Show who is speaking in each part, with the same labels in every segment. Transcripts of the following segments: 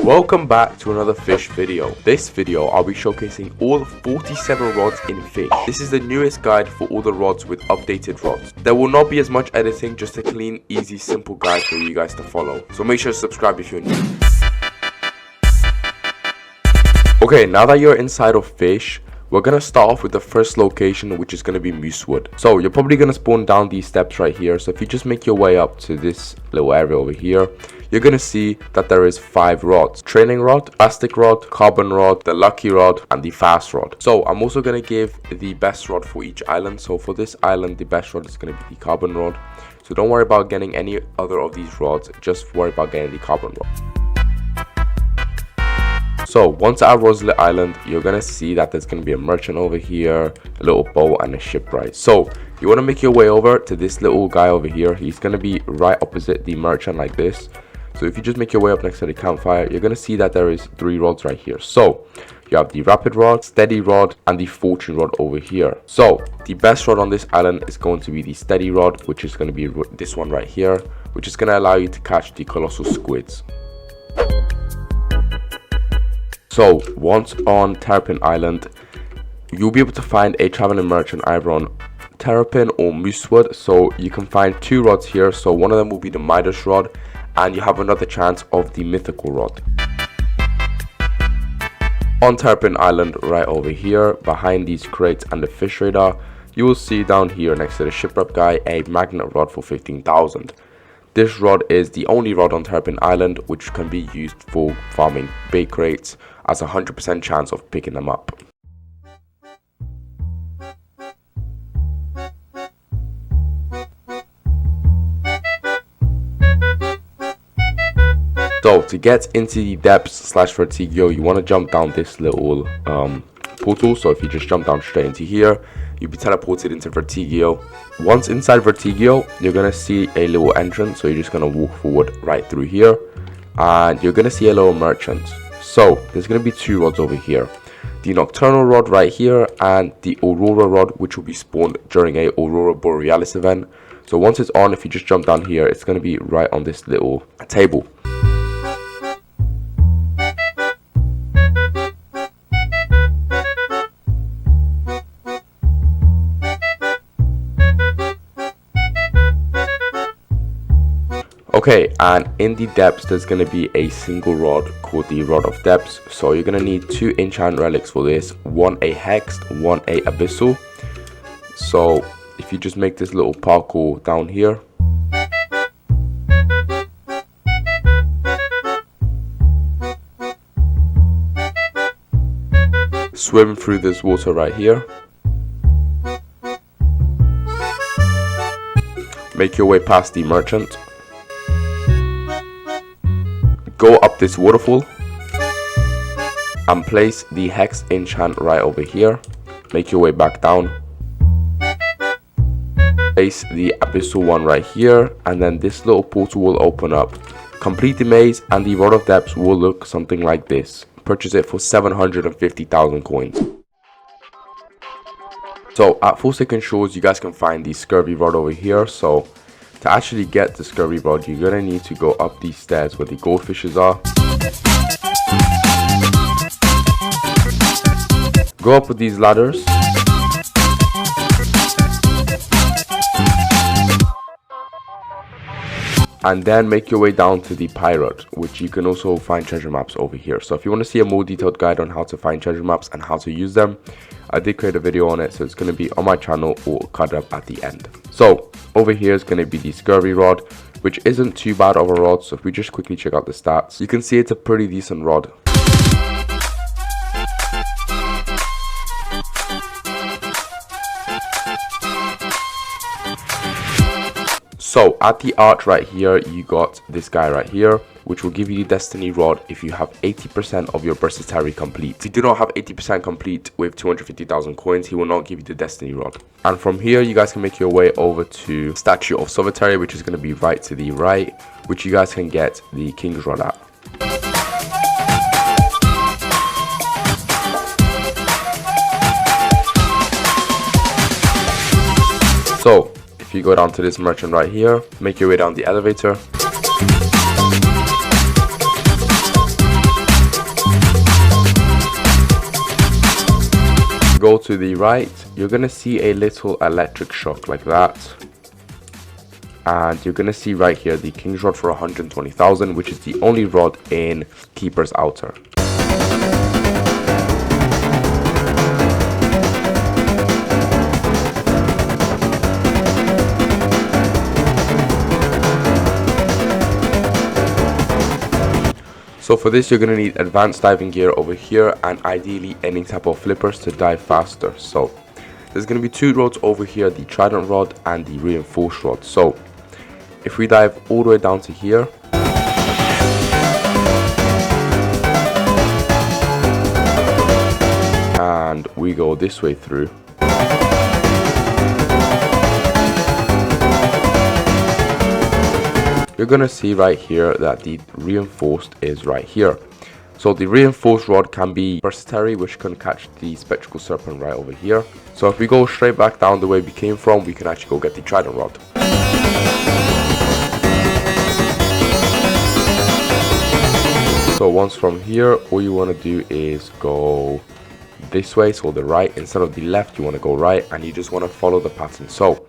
Speaker 1: Welcome back to another Fisch video. This video I'll be showcasing all 47 rods in Fisch. This is the newest guide for all the rods with updated rods. There will not be as much editing, just a clean, easy, simple guide for you guys to follow. So make sure to subscribe if you're new. Okay, now that you're inside of Fisch, we're going to start off with the first location, which is going to be Moosewood. So you're probably going to spawn down these steps right here. So if you just make your way up to this little area over here, you're going to see that there is 5 rods: training rod, plastic rod, carbon rod, the lucky rod, and the fast rod. So I'm also going to give the best rod for each island. So for this island, the best rod is going to be the carbon rod. So don't worry about getting any other of these rods, just worry about getting the carbon rod. So once at Roslit Island, you're going to see that there's going to be a merchant over here, a little boat, and a shipwright. So you want to make your way over to this little guy over here. He's going to be right opposite the merchant like this. So if you just make your way up next to the campfire, you're going to see that there is 3 rods right here. So you have the rapid rod, steady rod, and the fortune rod over here. So the best rod on this island is going to be the steady rod, which is going to be this one right here, which is going to allow you to catch the colossal squids. So once on Terrapin Island, you'll be able to find a traveling merchant either on Terrapin or Moosewood. So you can find 2 rods here. So one of them will be the Midas rod, and you have another chance of the mythical rod. On Terrapin Island, right over here, behind these crates and the fish radar, you will see down here next to the shipwreck guy a magnet rod for 15,000. This rod is the only rod on Terrapin Island which can be used for farming bait crates, as a 100% chance of picking them up. So to get into the depths / Vertigo, you want to jump down this little portal. So if you just jump down straight into here, you'll be teleported into Vertigo. Once inside Vertigo, you're going to see a little entrance. So you're just going to walk forward right through here, and you're going to see a little merchant. So there's going to be 2 rods over here: the nocturnal rod right here and the aurora rod, which will be spawned during a aurora borealis event. So once it's on, if you just jump down here, it's going to be right on this little table. Okay, and in the depths there's going to be a single rod called the Rod of Depths. So you're going to need 2 enchant relics for this, one a hexed, one a abyssal. So if you just make this little parkour down here, swim through this water right here, make your way past the merchant, go up this waterfall, and place the hex enchant right over here. Make your way back down, place the abyssal one right here, and then this little portal will open up. Complete the maze and the Rod of Depths will look something like this. Purchase it for 750,000 coins. So at Forsaken Shores, you guys can find the scurvy rod over here. So to actually get the scurvy rod, you're gonna need to go up these stairs where the goldfishes are. Go up with these ladders. And then make your way down to the pirate, which you can also find treasure maps over here. So if you want to see a more detailed guide on how to find treasure maps and how to use them, I did create a video on it, so it's going to be on my channel or cut up at the end. So over here is going to be the scurvy rod, which isn't too bad of a rod. So if we just quickly check out the stats, you can see it's a pretty decent rod. So at the arch right here, you got this guy right here, which will give you the destiny rod if you have 80% of your bursatary complete. If you do not have 80% complete with 250,000 coins, he will not give you the destiny rod. And from here, you guys can make your way over to Statue of Solitary, which is going to be right to the right, which you guys can get the king's rod at. So if you go down to this merchant right here, make your way down the elevator, go to the right, you're going to see a little electric shock like that. And you're going to see right here the King's Rod for 120,000, which is the only rod in Keeper's Outer. So for this, you're going to need advanced diving gear over here, and ideally any type of flippers to dive faster. So there's going to be two rods over here, the Trident rod and the reinforced rod. So if we dive all the way down to here, and we go this way through, you're going to see right here that the reinforced is right here. So the reinforced rod can be versatile, which can catch the spectral serpent right over here. So if we go straight back down the way we came from, we can actually go get the Trident rod. So once from here, all you want to do is go this way, so the right. Instead of the left, you want to go right, and you just want to follow the pattern. So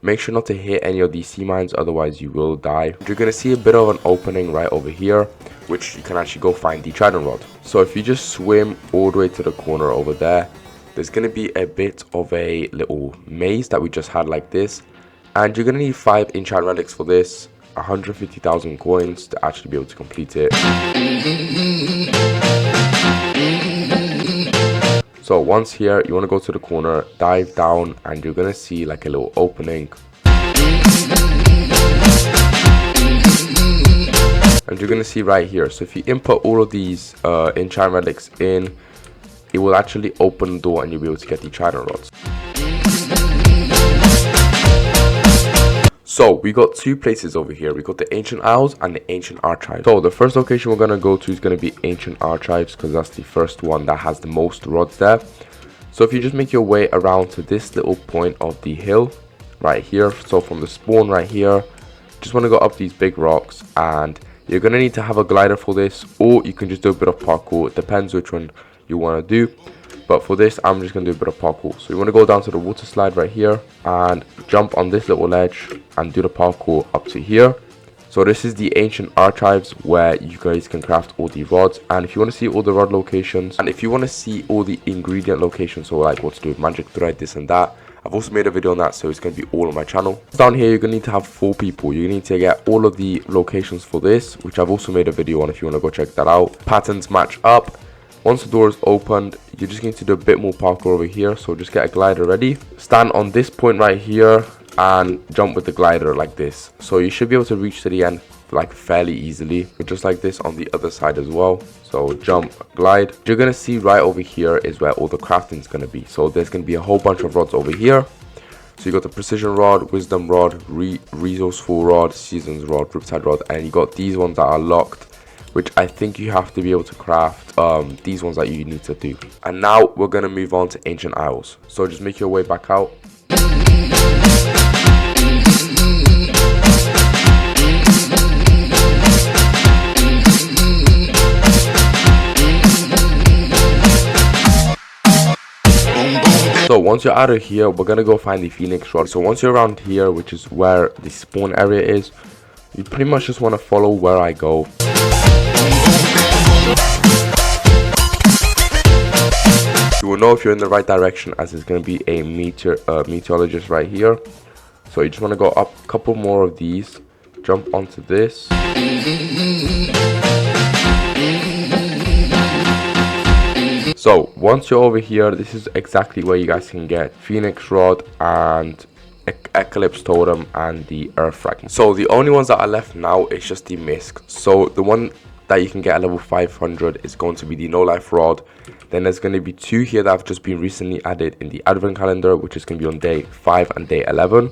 Speaker 1: make sure not to hit any of these sea mines, otherwise you will die. You're going to see a bit of an opening right over here, which you can actually go find the Trident rod. So if you just swim all the way to the corner over there, there's going to be a bit of a little maze that we just had like this. And you're going to need 5 enchant relics for this, 150,000 coins to actually be able to complete it. So once here, you want to go to the corner, dive down, and you're going to see like a little opening. And you're going to see right here. So if you input all of these enchant relics in, it will actually open the door and you'll be able to get the Trident rods. So we got two places over here. We got the Ancient Isles and the Ancient Archives. So the first location we're going to go to is going to be Ancient Archives, because that's the first one that has the most rods there. So if you just make your way around to this little point of the hill right here, so from the spawn right here, just want to go up these big rocks, and you're going to need to have a glider for this, or you can just do a bit of parkour. It depends which one you want to do. But for this, I'm just going to do a bit of parkour. So you want to go down to the water slide right here and jump on this little ledge and do the parkour up to here. So this is the Ancient Archives where you guys can craft all the rods. And if you want to see all the rod locations, and if you want to see all the ingredient locations, so like what to do with magic thread, this and that, I've also made a video on that, so it's going to be all on my channel. Down here, you're going to need to have 4 people. You need to get all of the locations for this, which I've also made a video on if you want to go check that out. Patterns match up. Once the door is opened, you're just going to do a bit more parkour over here. So just get a glider ready. Stand on this point right here and jump with the glider like this. So you should be able to reach to the end like fairly easily. But just like this on the other side as well. So jump, glide. You're going to see right over here is where all the crafting is going to be. So there's going to be a whole bunch of rods over here. So you got the Precision Rod, Wisdom Rod, Resourceful Rod, Seasons Rod, Riptide Rod, and you got these ones that are locked, which I think you have to be able to craft these ones that you need to do. And now we're going to move on to Ancient Isles. So just make your way back out. So once you're out of here, we're going to go find the Phoenix Rod. So once you're around here, which is where the spawn area is, you pretty much just want to follow where I go. You will know if you're in the right direction, as there's going to be a meteorologist right here. So you just want to go up a couple more of these, jump onto this. So once you're over here, this is exactly where you guys can get Phoenix Rod and Eclipse Totem and the Earth Fragment. So the only ones that are left now is just the Misc. So the one that you can get at level 500 is going to be the No Life Rod. Then there's going to be 2 here that have just been recently added in the Advent Calendar, which is going to be on day 5 and day 11.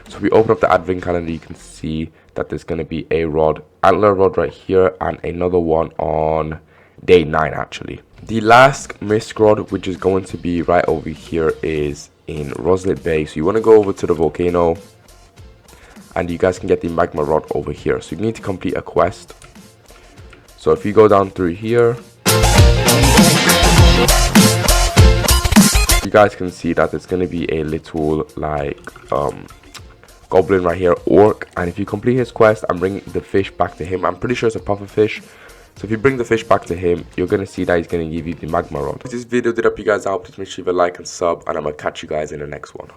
Speaker 1: So if we open up the Advent Calendar, you can see that there's going to be a rod, Antler Rod right here, and another one on day 9 actually. The last Misc Rod, which is going to be right over here, is in Roslit Bay. So you want to go over to the volcano, and you guys can get the Magma Rod over here. So you need to complete a quest. So if you go down through here, you guys can see that it's going to be a little like goblin right here, orc, and if you complete his quest and bring the fish back to him, I'm pretty sure it's a puffer fish. So if you bring the fish back to him, you're going to see that he's going to give you the magma rod. If this video did help you guys out, please make sure you leave a like and sub, and I'm going to catch you guys in the next one.